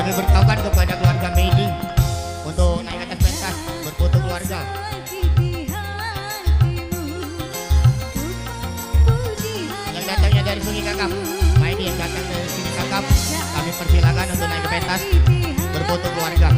Kami beritahukan kepada keluarga Medi untuk naik atas pentas berfoto keluarga. Yang datangnya dari Sungai Kakap, Medi yang datang dari Sungai Kakap, kami persilakan untuk naik ke pentas berfoto keluarga.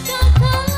Kakak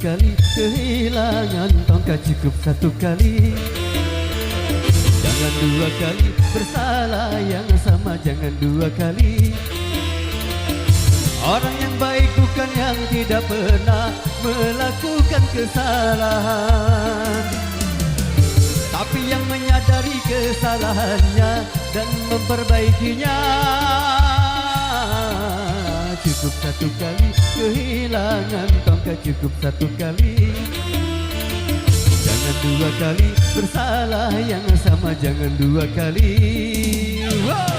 kali kehilangan tongkat, cukup satu kali. Jangan dua kali bersalah yang sama, jangan dua kali. Orang yang baik bukan yang tidak pernah melakukan kesalahan, tapi yang menyadari kesalahannya dan memperbaikinya. Cukup satu kali kehilangan tongkat, cukup satu kali. Jangan dua kali bersalah yang sama, jangan dua kali. Wow!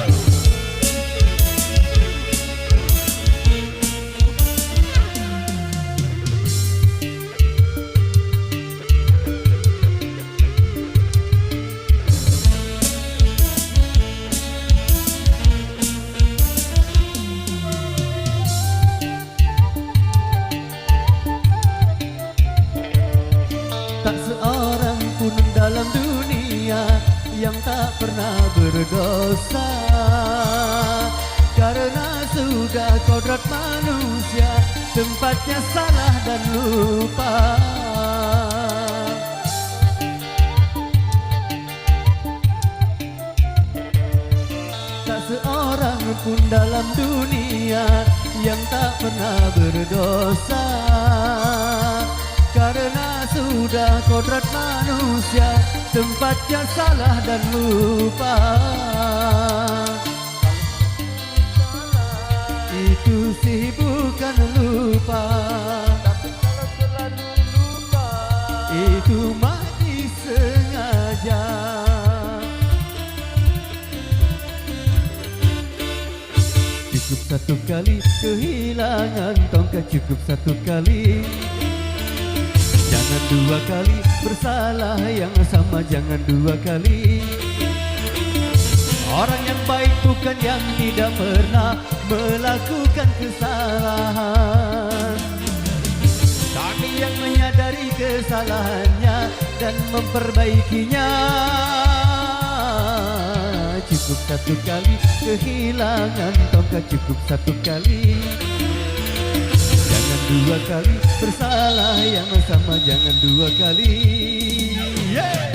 Tak seorang pun dalam dunia yang tak pernah berdosa, karena sudah kodrat manusia tempatnya salah dan lupa. Tak seorang pun dalam dunia yang tak pernah berdosa, karena sudah kodrat manusia tempatnya salah dan lupa. Itu sih bukan lupa, tapi kalau selalu lupa itu mati sengaja. Cukup satu kali kehilangan tongkat, cukup satu kali. Jangan dua kali bersalah yang sama, jangan dua kali. Orang yang baik bukan yang tidak pernah melakukan kesalahan, tapi yang menyadari kesalahannya dan memperbaikinya. Cukup satu kali kehilangan tongkat, cukup satu kali. Jangan dua kali bersalah yang sama, jangan dua kali. Yeah!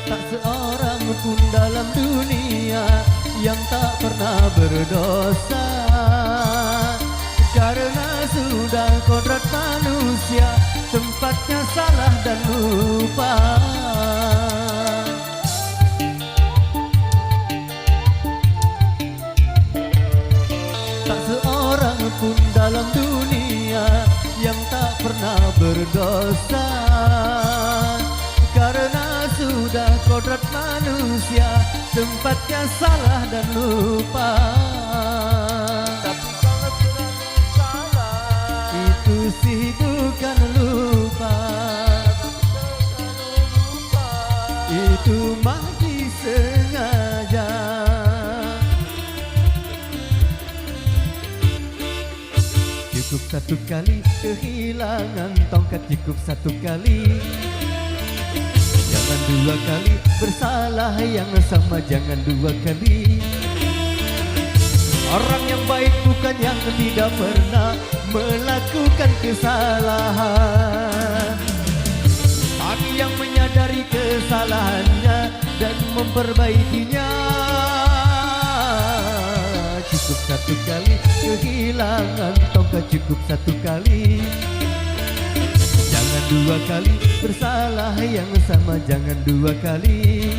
Tak seorang pun dalam dunia yang tak pernah berdosa, karena sudah kodrat manusia tempatnya salah dan lupa. Tak seorang pun dalam dunia yang tak pernah berdosa, karena sudah kodrat manusia tempatnya salah dan lupa. Tapi kalau selalu salah itu sih bukan lupa, itu mati sengaja. Cukup satu kali kehilangan tongkat, cukup satu kali. Jangan dua kali bersalah yang sama, jangan dua kali. Orang yang baik bukan yang tidak pernah melakukan kesalahan, tapi yang menyadari kesalahannya dan memperbaikinya. Cukup satu kali kehilangan tongkat, cukup satu kali. Jangan dua kali bersalah yang sama, jangan dua kali.